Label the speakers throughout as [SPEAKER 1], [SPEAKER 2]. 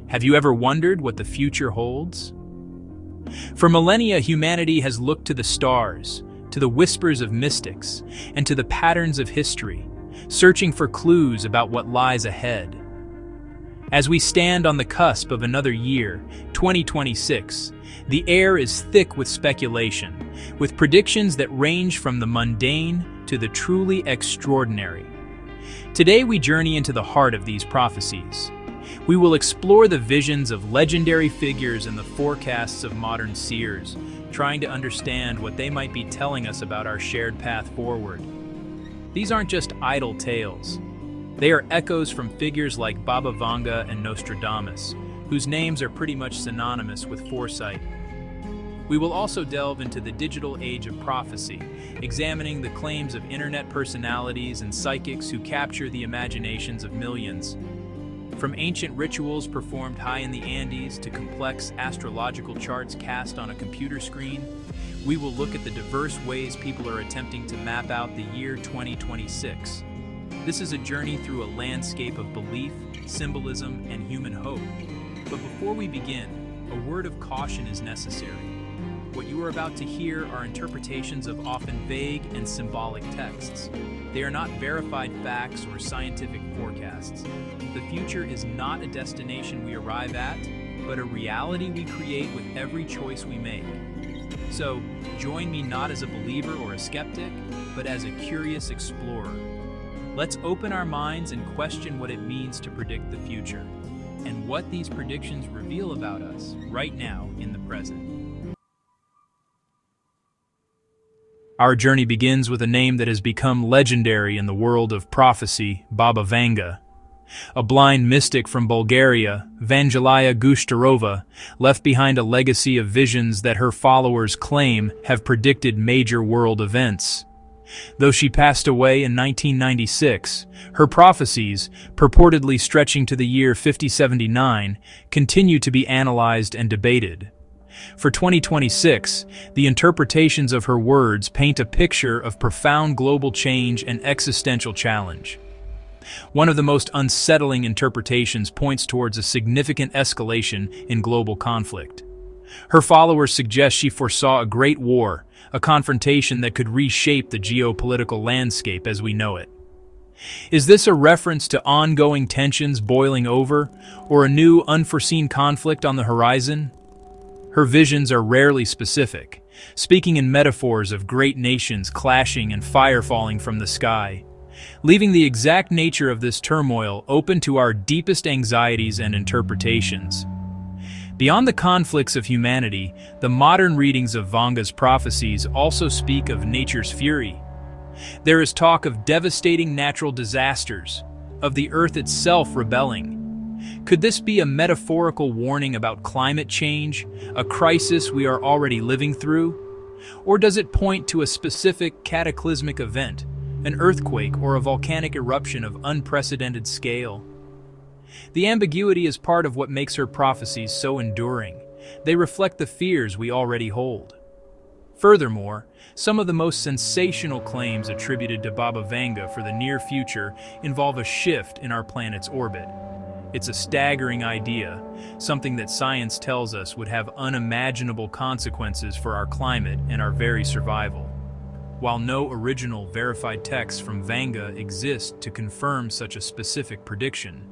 [SPEAKER 1] Have you ever wondered what the future holds? For millennia, humanity has looked to the stars, to the whispers of mystics, and to the patterns of history, searching for clues about what lies ahead. As we stand on the cusp of another year, 2026, the air is thick with speculation, with predictions that range from the mundane to the truly extraordinary. Today we journey into the heart of these prophecies. We will explore the visions of legendary figures and the forecasts of modern seers, trying to understand what they might be telling us about our shared path forward. These aren't just idle tales. They are echoes from figures like Baba Vanga and Nostradamus, whose names are pretty much synonymous with foresight. We will also delve into the digital age of prophecy, examining the claims of internet personalities and psychics who capture the imaginations of millions. From ancient rituals performed high in the Andes to complex astrological charts cast on a computer screen, we will look at the diverse ways people are attempting to map out the year 2026. This is a journey through a landscape of belief, symbolism, and human hope. But before we begin, a word of caution is necessary. What you are about to hear are interpretations of often vague and symbolic texts. They are not verified facts or scientific forecasts. The future is not a destination we arrive at, but a reality we create with every choice we make. So, join me not as a believer or a skeptic, but as a curious explorer. Let's open our minds and question what it means to predict the future, and what these predictions reveal about us right now in the present. Our journey begins with a name that has become legendary in the world of prophecy, Baba Vanga. A blind mystic from Bulgaria, Vangelia Gushtarova, left behind a legacy of visions that her followers claim have predicted major world events. Though she passed away in 1996, her prophecies, purportedly stretching to the year 5079, continue to be analyzed and debated. For 2026, the interpretations of her words paint a picture of profound global change and existential challenge. One of the most unsettling interpretations points towards a significant escalation in global conflict. Her followers suggest she foresaw a great war, a confrontation that could reshape the geopolitical landscape as we know it. Is this a reference to ongoing tensions boiling over, or a new unforeseen conflict on the horizon? Her visions are rarely specific, speaking in metaphors of great nations clashing and fire falling from the sky, leaving the exact nature of this turmoil open to our deepest anxieties and interpretations. Beyond the conflicts of humanity, the modern readings of Vanga's prophecies also speak of nature's fury. There is talk of devastating natural disasters, of the earth itself rebelling. Could this be a metaphorical warning about climate change, a crisis we are already living through? Or does it point to a specific cataclysmic event, an earthquake or a volcanic eruption of unprecedented scale? The ambiguity is part of what makes her prophecies so enduring. They reflect the fears we already hold. Furthermore, some of the most sensational claims attributed to Baba Vanga for the near future involve a shift in our planet's orbit. It's a staggering idea, something that science tells us would have unimaginable consequences for our climate and our very survival. While no original verified texts from Vanga exist to confirm such a specific prediction,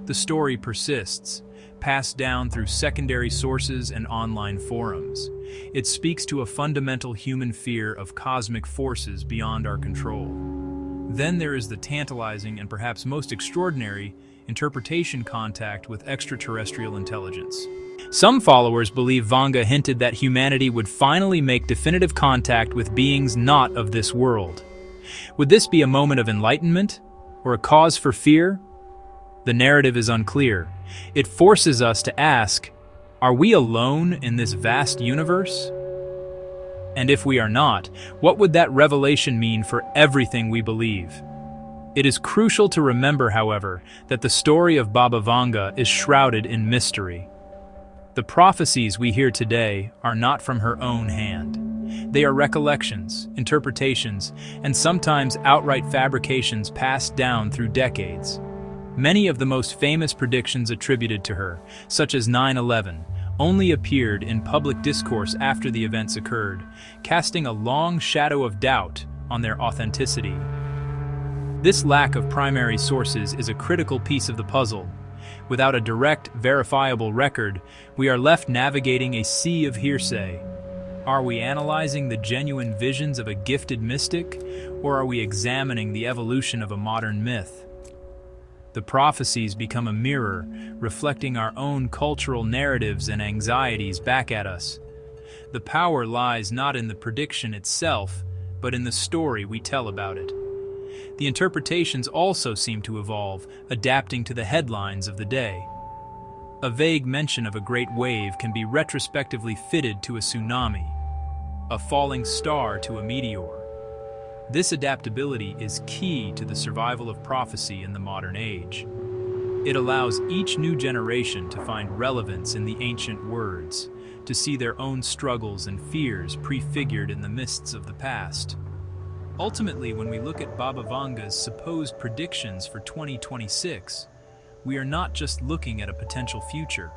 [SPEAKER 1] the story persists, passed down through secondary sources and online forums. It speaks to a fundamental human fear of cosmic forces beyond our control. Then there is the tantalizing and perhaps most extraordinary interpretation contact with extraterrestrial intelligence. Some followers believe Vanga hinted that humanity would finally make definitive contact with beings not of this world. Would this be a moment of enlightenment, or a cause for fear? The narrative is unclear. It forces us to ask, are we alone in this vast universe? And if we are not, what would that revelation mean for everything we believe? It is crucial to remember, however, that the story of Baba Vanga is shrouded in mystery. The prophecies we hear today are not from her own hand. They are recollections, interpretations, and sometimes outright fabrications passed down through decades. Many of the most famous predictions attributed to her, such as 9/11, only appeared in public discourse after the events occurred, casting a long shadow of doubt on their authenticity. This lack of primary sources is a critical piece of the puzzle. Without a direct, verifiable record, we are left navigating a sea of hearsay. Are we analyzing the genuine visions of a gifted mystic, or are we examining the evolution of a modern myth? The prophecies become a mirror, reflecting our own cultural narratives and anxieties back at us. The power lies not in the prediction itself, but in the story we tell about it. The interpretations also seem to evolve, adapting to the headlines of the day. A vague mention of a great wave can be retrospectively fitted to a tsunami, a falling star to a meteor. This adaptability is key to the survival of prophecy in the modern age. It allows each new generation to find relevance in the ancient words, to see their own struggles and fears prefigured in the mists of the past. Ultimately, when we look at Baba Vanga's supposed predictions for 2026, we are not just looking at a potential future.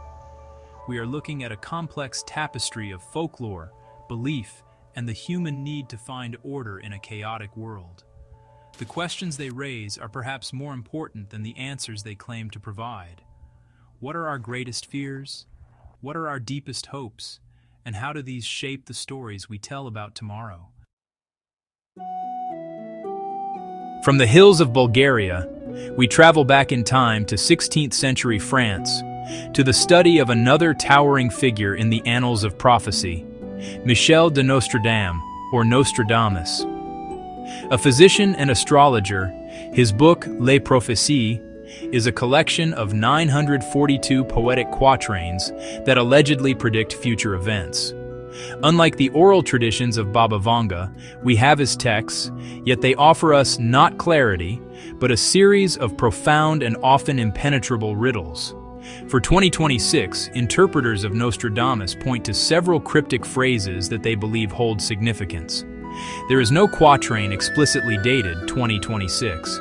[SPEAKER 1] We are looking at a complex tapestry of folklore, belief, and the human need to find order in a chaotic world. The questions they raise are perhaps more important than the answers they claim to provide. What are our greatest fears? What are our deepest hopes? And how do these shape the stories we tell about tomorrow? From the hills of Bulgaria, we travel back in time to 16th century France, to the study of another towering figure in the annals of prophecy, Michel de Nostradamus, or Nostradamus. A physician and astrologer, his book Les Prophéties is a collection of 942 poetic quatrains that allegedly predict future events. Unlike the oral traditions of Baba Vanga, we have his texts, yet they offer us not clarity, but a series of profound and often impenetrable riddles. For 2026, interpreters of Nostradamus point to several cryptic phrases that they believe hold significance. There is no quatrain explicitly dated 2026.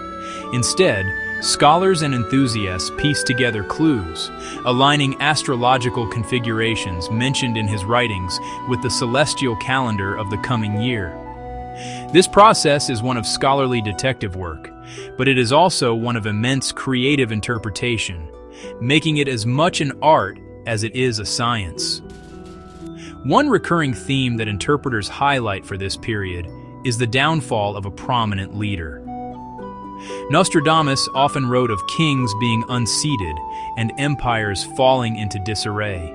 [SPEAKER 1] Instead, scholars and enthusiasts piece together clues, aligning astrological configurations mentioned in his writings with the celestial calendar of the coming year. This process is one of scholarly detective work, but it is also one of immense creative interpretation, making it as much an art as it is a science. One recurring theme that interpreters highlight for this period is the downfall of a prominent leader. Nostradamus often wrote of kings being unseated and empires falling into disarray.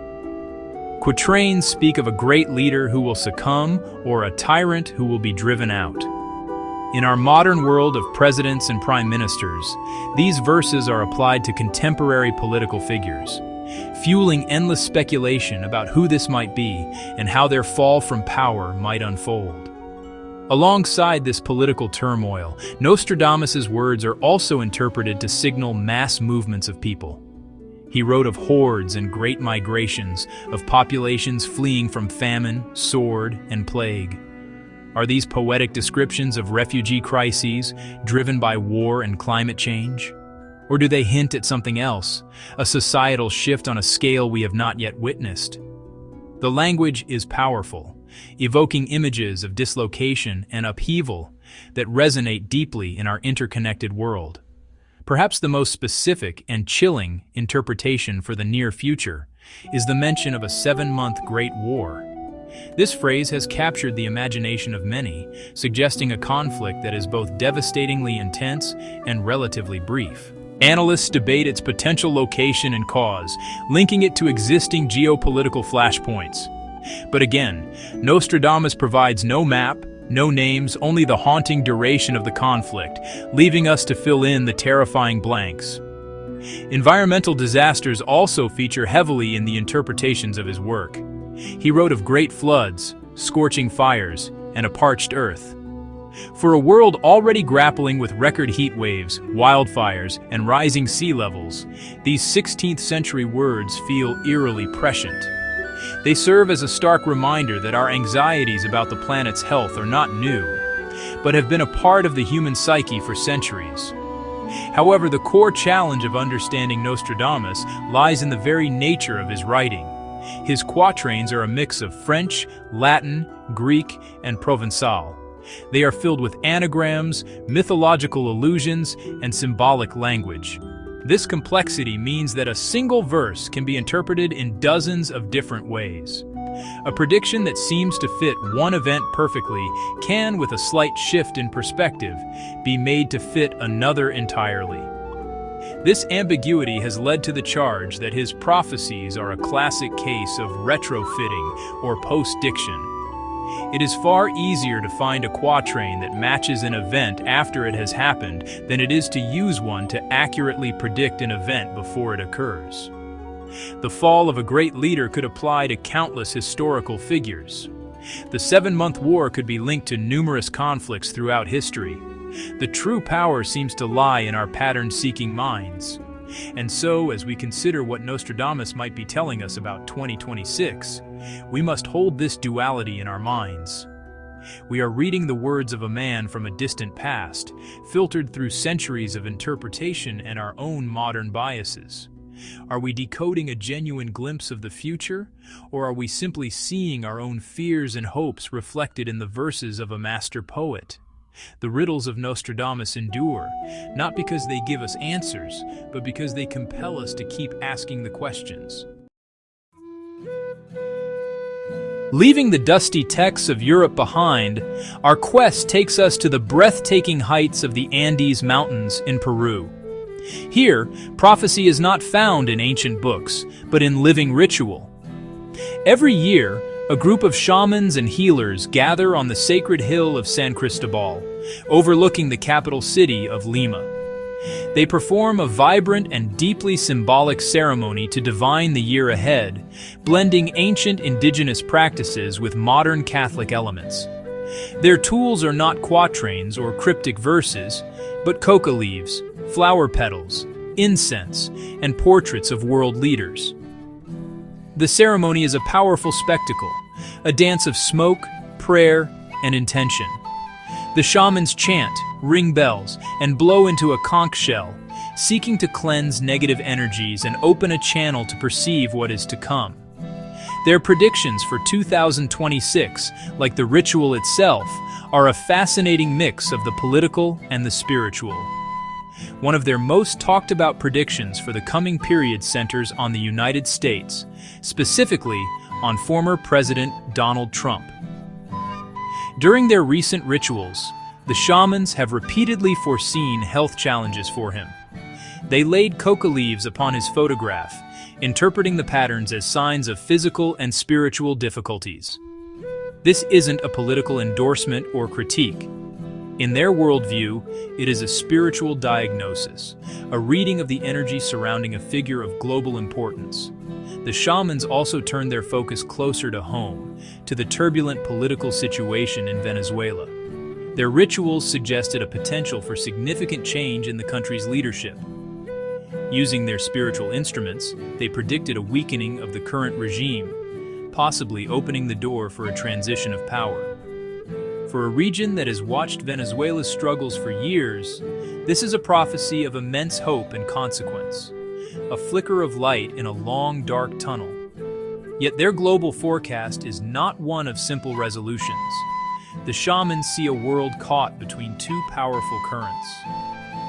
[SPEAKER 1] Quatrains speak of a great leader who will succumb or a tyrant who will be driven out. In our modern world of presidents and prime ministers, these verses are applied to contemporary political figures, fueling endless speculation about who this might be and how their fall from power might unfold. Alongside this political turmoil, Nostradamus's words are also interpreted to signal mass movements of people. He wrote of hordes and great migrations, of populations fleeing from famine, sword, and plague. Are these poetic descriptions of refugee crises driven by war and climate change? Or do they hint at something else, a societal shift on a scale we have not yet witnessed? The language is powerful, evoking images of dislocation and upheaval that resonate deeply in our interconnected world. Perhaps the most specific and chilling interpretation for the near future is the mention of a 7-month Great War. This phrase has captured the imagination of many, suggesting a conflict that is both devastatingly intense and relatively brief. Analysts debate its potential location and cause, linking it to existing geopolitical flashpoints. But again, Nostradamus provides no map, no names, only the haunting duration of the conflict, leaving us to fill in the terrifying blanks. Environmental disasters also feature heavily in the interpretations of his work. He wrote of great floods, scorching fires, and a parched earth. For a world already grappling with record heat waves, wildfires, and rising sea levels, these 16th century words feel eerily prescient. They serve as a stark reminder that our anxieties about the planet's health are not new, but have been a part of the human psyche for centuries. However, the core challenge of understanding Nostradamus lies in the very nature of his writing. His quatrains are a mix of French, Latin, Greek, and Provençal. They are filled with anagrams, mythological allusions, and symbolic language. This complexity means that a single verse can be interpreted in dozens of different ways. A prediction that seems to fit one event perfectly can, with a slight shift in perspective, be made to fit another entirely. This ambiguity has led to the charge that his prophecies are a classic case of retrofitting or post-diction. It is far easier to find a quatrain that matches an event after it has happened than it is to use one to accurately predict an event before it occurs. The fall of a great leader could apply to countless historical figures. The 7-month war could be linked to numerous conflicts throughout history. The true power seems to lie in our pattern-seeking minds. And so, as we consider what Nostradamus might be telling us about 2026, we must hold this duality in our minds. We are reading the words of a man from a distant past, filtered through centuries of interpretation and our own modern biases. Are we decoding a genuine glimpse of the future, or are we simply seeing our own fears and hopes reflected in the verses of a master poet? The riddles of Nostradamus endure, not because they give us answers, but because they compel us to keep asking the questions. Leaving the dusty texts of Europe behind, our quest takes us to the breathtaking heights of the Andes Mountains in Peru. Here, prophecy is not found in ancient books, but in living ritual. Every year, a group of shamans and healers gather on the sacred hill of San Cristobal, overlooking the capital city of Lima. They perform a vibrant and deeply symbolic ceremony to divine the year ahead, blending ancient indigenous practices with modern Catholic elements. Their tools are not quatrains or cryptic verses, but coca leaves, flower petals, incense, and portraits of world leaders. The ceremony is a powerful spectacle, a dance of smoke, prayer, and intention. The shamans chant, ring bells, and blow into a conch shell, seeking to cleanse negative energies and open a channel to perceive what is to come. Their predictions for 2026, like the ritual itself, are a fascinating mix of the political and the spiritual. One of their most talked about predictions for the coming period centers on the United States, specifically on former President Donald Trump. During their recent rituals, the shamans have repeatedly foreseen health challenges for him. They laid coca leaves upon his photograph, interpreting the patterns as signs of physical and spiritual difficulties. This isn't a political endorsement or critique. In their worldview, it is a spiritual diagnosis, a reading of the energy surrounding a figure of global importance. The shamans also turned their focus closer to home, to the turbulent political situation in Venezuela. Their rituals suggested a potential for significant change in the country's leadership. Using their spiritual instruments, they predicted a weakening of the current regime, possibly opening the door for a transition of power. For a region that has watched Venezuela's struggles for years, this is a prophecy of immense hope and consequence, a flicker of light in a long, dark tunnel. Yet their global forecast is not one of simple resolutions. The shamans see a world caught between two powerful currents.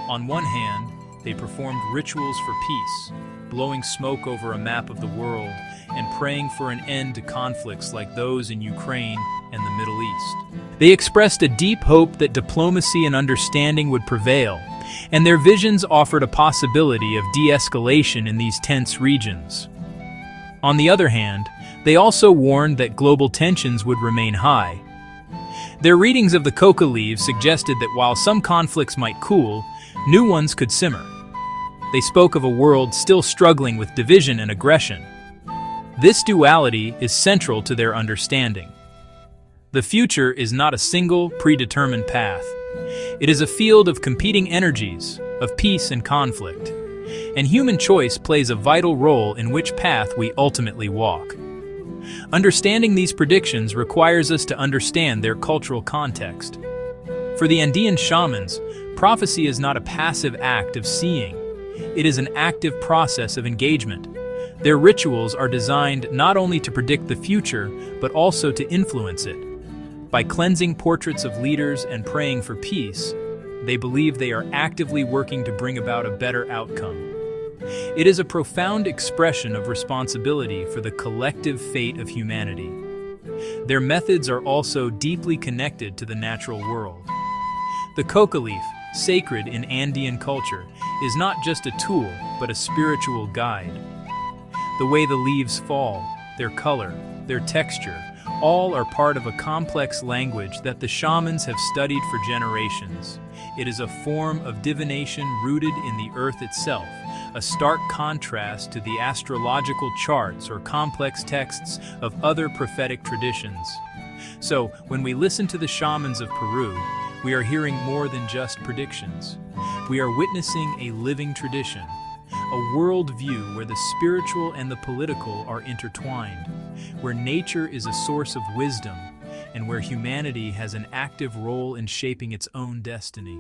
[SPEAKER 1] On one hand, they performed rituals for peace, blowing smoke over a map of the world and praying for an end to conflicts like those in Ukraine and the Middle East. They expressed a deep hope that diplomacy and understanding would prevail, and their visions offered a possibility of de-escalation in these tense regions. On the other hand, they also warned that global tensions would remain high. Their readings of the coca leaves suggested that while some conflicts might cool, new ones could simmer. They spoke of a world still struggling with division and aggression. This duality is central to their understanding. The future is not a single, predetermined path. It is a field of competing energies, of peace and conflict. And human choice plays a vital role in which path we ultimately walk. Understanding these predictions requires us to understand their cultural context. For the Andean shamans, Prophecy is not a passive act of seeing. It is an active process of engagement. Their rituals are designed not only to predict the future, but also to influence it. By cleansing portraits of leaders and praying for peace, they believe they are actively working to bring about a better outcome. It is a profound expression of responsibility for the collective fate of humanity. Their methods are also deeply connected to the natural world. The coca leaf, sacred in Andean culture, is not just a tool, but a spiritual guide. The way the leaves fall, their color, their texture, all are part of a complex language that the shamans have studied for generations. It is a form of divination rooted in the earth itself, a stark contrast to the astrological charts or complex texts of other prophetic traditions. So, when we listen to the shamans of Peru, we are hearing more than just predictions. We are witnessing a living tradition, a worldview where the spiritual and the political are intertwined, where nature is a source of wisdom, and where humanity has an active role in shaping its own destiny.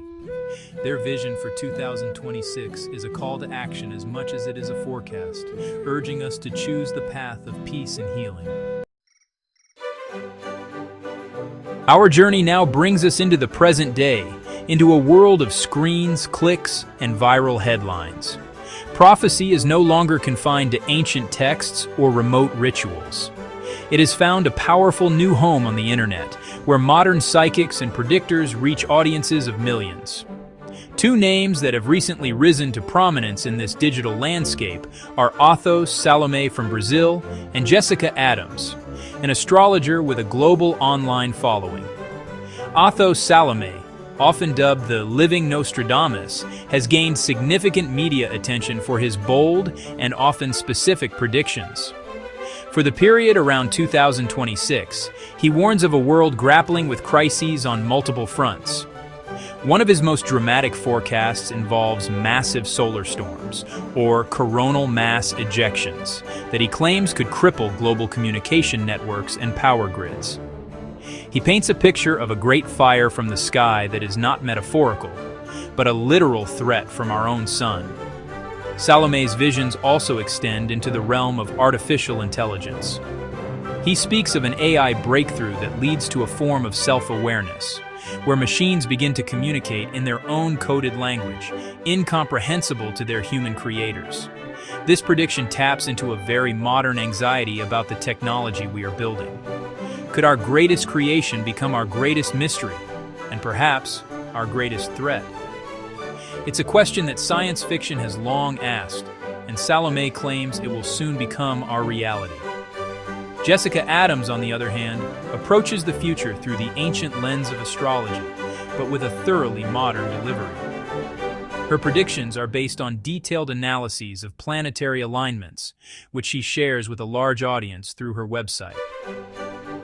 [SPEAKER 1] Their vision for 2026 is a call to action as much as it is a forecast, urging us to choose the path of peace and healing. Our journey now brings us into the present day, into a world of screens, clicks, and viral headlines. Prophecy is no longer confined to ancient texts or remote rituals. It has found a powerful new home on the internet, where modern psychics and predictors reach audiences of millions. Two names that have recently risen to prominence in this digital landscape are Athos Salome from Brazil and Jessica Adams, an astrologer with a global online following. Athos Salome, often dubbed the living Nostradamus, has gained significant media attention for his bold and often specific predictions. For the period around 2026, he warns of a world grappling with crises on multiple fronts. One of his most dramatic forecasts involves massive solar storms, or coronal mass ejections, that he claims could cripple global communication networks and power grids. He paints a picture of a great fire from the sky that is not metaphorical, but a literal threat from our own sun. Salome's visions also extend into the realm of artificial intelligence. He speaks of an AI breakthrough that leads to a form of self-awareness, where machines begin to communicate in their own coded language, incomprehensible to their human creators. This prediction taps into a very modern anxiety about the technology we are building. Could our greatest creation become our greatest mystery, and perhaps our greatest threat? It's a question that science fiction has long asked, and Salome claims it will soon become our reality. Jessica Adams, on the other hand, approaches the future through the ancient lens of astrology, but with a thoroughly modern delivery. Her predictions are based on detailed analyses of planetary alignments, which she shares with a large audience through her website.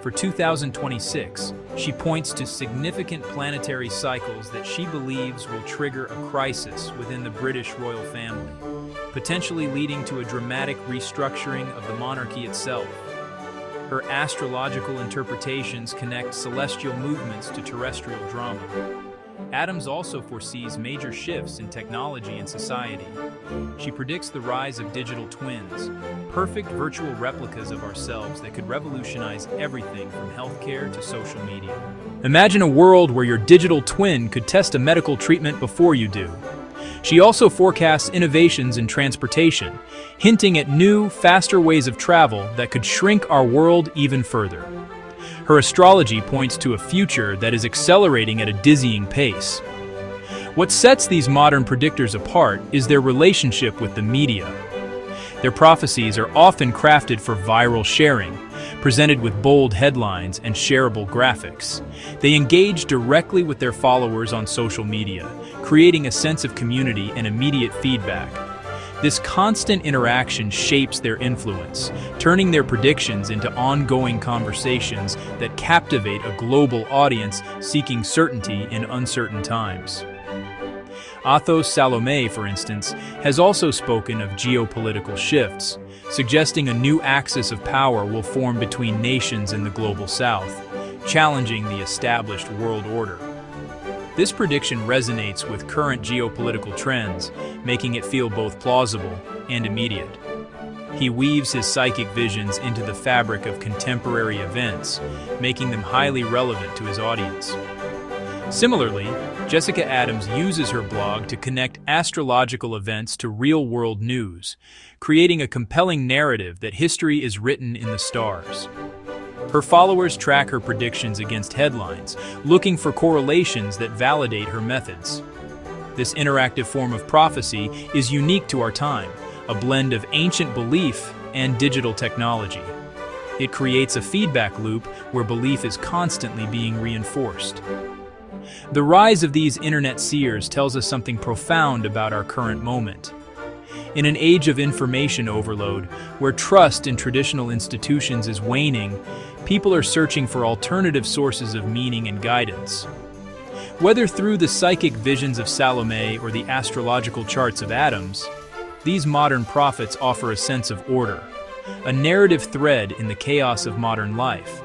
[SPEAKER 1] For 2026, she points to significant planetary cycles that she believes will trigger a crisis within the British royal family, potentially leading to a dramatic restructuring of the monarchy itself. Her astrological interpretations connect celestial movements to terrestrial drama. Adams also foresees major shifts in technology and society. She predicts the rise of digital twins, perfect virtual replicas of ourselves that could revolutionize everything from healthcare to social media. Imagine a world where your digital twin could test a medical treatment before you do. She also forecasts innovations in transportation, hinting at new, faster ways of travel that could shrink our world even further. Her astrology points to a future that is accelerating at a dizzying pace. What sets these modern predictors apart is their relationship with the media. Their prophecies are often crafted for viral sharing, presented with bold headlines and shareable graphics. They engage directly with their followers on social media, creating a sense of community and immediate feedback. This constant interaction shapes their influence, turning their predictions into ongoing conversations that captivate a global audience seeking certainty in uncertain times. Athos Salome, for instance, has also spoken of geopolitical shifts, suggesting a new axis of power will form between nations in the global south, challenging the established world order. This prediction resonates with current geopolitical trends, making it feel both plausible and immediate. He weaves his psychic visions into the fabric of contemporary events, making them highly relevant to his audience. Similarly, Jessica Adams uses her blog to connect astrological events to real-world news, creating a compelling narrative that history is written in the stars. Her followers track her predictions against headlines, looking for correlations that validate her methods. This interactive form of prophecy is unique to our time, a blend of ancient belief and digital technology. It creates a feedback loop where belief is constantly being reinforced. The rise of these internet seers tells us something profound about our current moment. In an age of information overload, where trust in traditional institutions is waning, people are searching for alternative sources of meaning and guidance. Whether through the psychic visions of Salome or the astrological charts of Adams, these modern prophets offer a sense of order, a narrative thread in the chaos of modern life.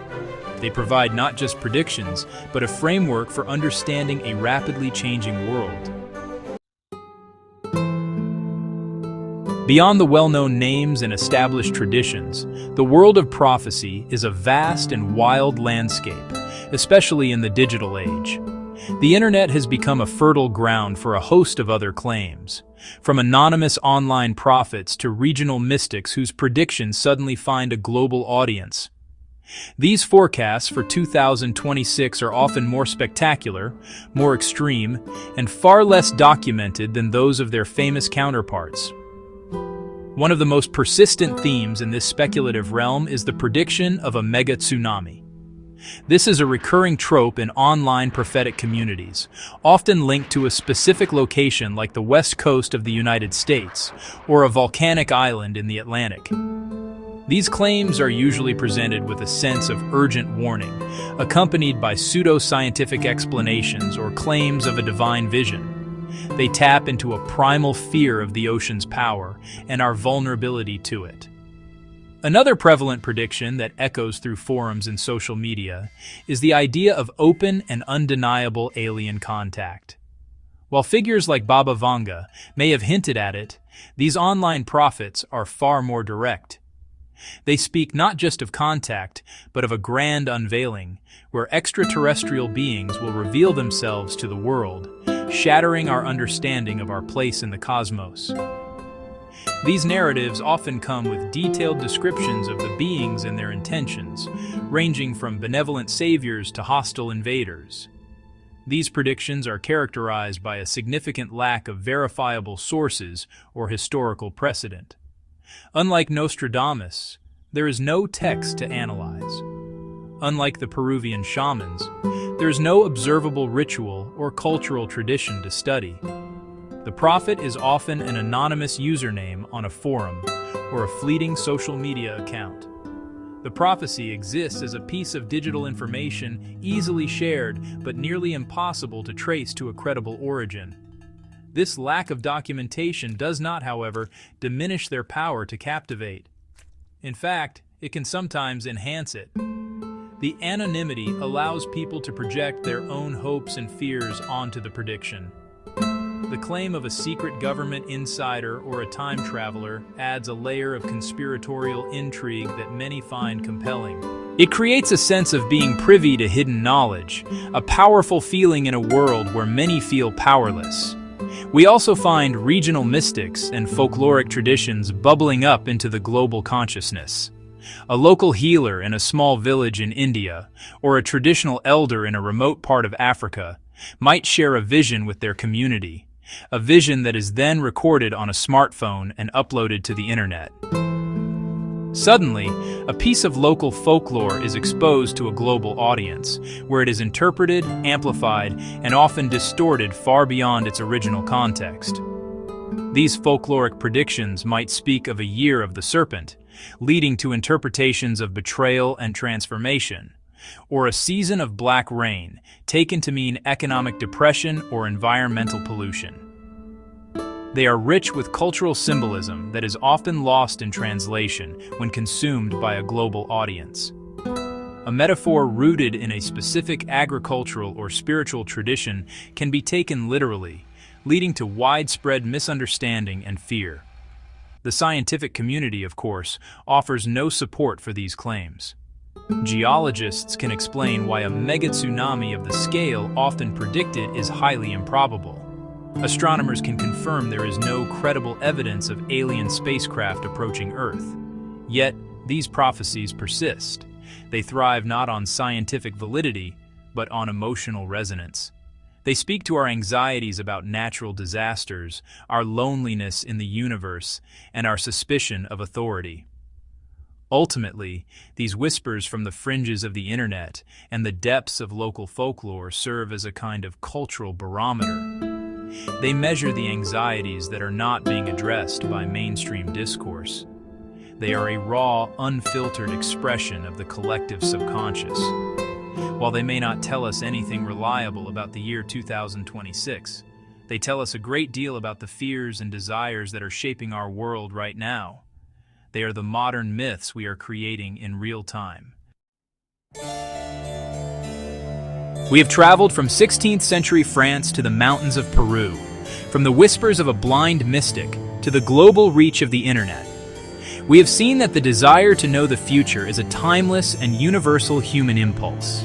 [SPEAKER 1] They provide not just predictions, but a framework for understanding a rapidly changing world. Beyond the well-known names and established traditions, the world of prophecy is a vast and wild landscape, especially in the digital age. The internet has become a fertile ground for a host of other claims, from anonymous online prophets to regional mystics whose predictions suddenly find a global audience. These forecasts for 2026 are often more spectacular, more extreme, and far less documented than those of their famous counterparts. One of the most persistent themes in this speculative realm is the prediction of a mega tsunami. This is a recurring trope in online prophetic communities, often linked to a specific location like the west coast of the United States or a volcanic island in the Atlantic. These claims are usually presented with a sense of urgent warning, accompanied by pseudo-scientific explanations or claims of a divine vision. They tap into a primal fear of the ocean's power and our vulnerability to it. Another prevalent prediction that echoes through forums and social media is the idea of open and undeniable alien contact. While figures like Baba Vanga may have hinted at it, these online prophets are far more direct. They speak not just of contact, but of a grand unveiling, where extraterrestrial beings will reveal themselves to the world, shattering our understanding of our place in the cosmos. These narratives often come with detailed descriptions of the beings and their intentions, ranging from benevolent saviors to hostile invaders. These predictions are characterized by a significant lack of verifiable sources or historical precedent. Unlike Nostradamus, there is no text to analyze. Unlike the Peruvian shamans, there is no observable ritual or cultural tradition to study. The prophet is often an anonymous username on a forum or a fleeting social media account. The prophecy exists as a piece of digital information easily shared but nearly impossible to trace to a credible origin. This lack of documentation does not, however, diminish their power to captivate. In fact, it can sometimes enhance it. The anonymity allows people to project their own hopes and fears onto the prediction. The claim of a secret government insider or a time traveler adds a layer of conspiratorial intrigue that many find compelling. It creates a sense of being privy to hidden knowledge, a powerful feeling in a world where many feel powerless. We also find regional mystics and folkloric traditions bubbling up into the global consciousness. A local healer in a small village in India, or a traditional elder in a remote part of Africa, might share a vision with their community, a vision that is then recorded on a smartphone and uploaded to the internet. Suddenly, a piece of local folklore is exposed to a global audience, where it is interpreted, amplified, and often distorted far beyond its original context. These folkloric predictions might speak of a year of the serpent, leading to interpretations of betrayal and transformation, or a season of black rain, taken to mean economic depression or environmental pollution. They are rich with cultural symbolism that is often lost in translation when consumed by a global audience. A metaphor rooted in a specific agricultural or spiritual tradition can be taken literally, leading to widespread misunderstanding and fear. The scientific community, of course, offers no support for these claims. Geologists can explain why a megatsunami of the scale often predicted is highly improbable. Astronomers can confirm there is no credible evidence of alien spacecraft approaching Earth. Yet, these prophecies persist. They thrive not on scientific validity, but on emotional resonance. They speak to our anxieties about natural disasters, our loneliness in the universe, and our suspicion of authority. Ultimately, these whispers from the fringes of the internet and the depths of local folklore serve as a kind of cultural barometer. They measure the anxieties that are not being addressed by mainstream discourse. They are a raw, unfiltered expression of the collective subconscious. While they may not tell us anything reliable about the year 2026, they tell us a great deal about the fears and desires that are shaping our world right now. They are the modern myths we are creating in real time. We have traveled from 16th century France to the mountains of Peru, from the whispers of a blind mystic to the global reach of the internet. We have seen that the desire to know the future is a timeless and universal human impulse.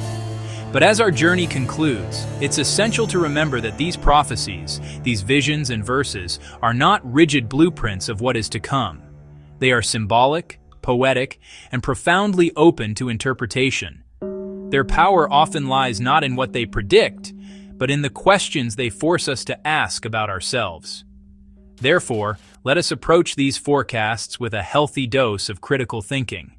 [SPEAKER 1] But as our journey concludes, it's essential to remember that these prophecies, these visions and verses, are not rigid blueprints of what is to come. They are symbolic, poetic, and profoundly open to interpretation. Their power often lies not in what they predict, but in the questions they force us to ask about ourselves. Therefore, let us approach these forecasts with a healthy dose of critical thinking.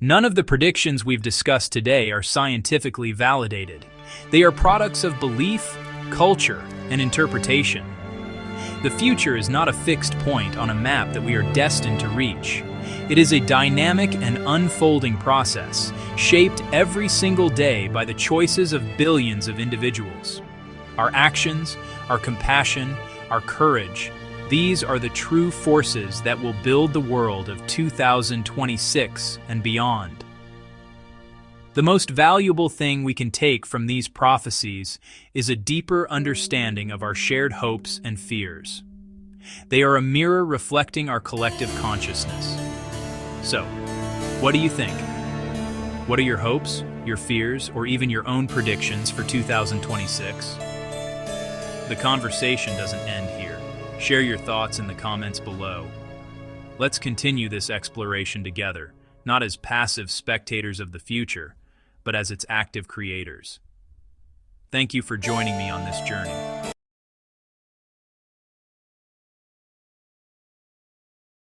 [SPEAKER 1] None of the predictions we've discussed today are scientifically validated. They are products of belief, culture, and interpretation. The future is not a fixed point on a map that we are destined to reach. It is a dynamic and unfolding process, shaped every single day by the choices of billions of individuals. Our actions, our compassion, our courage, these are the true forces that will build the world of 2026 and beyond. The most valuable thing we can take from these prophecies is a deeper understanding of our shared hopes and fears. They are a mirror reflecting our collective consciousness. So, what do you think? What are your hopes, your fears, or even your own predictions for 2026? The conversation doesn't end here. Share your thoughts in the comments below. Let's continue this exploration together, not as passive spectators of the future, but as its active creators. Thank you for joining me on this journey.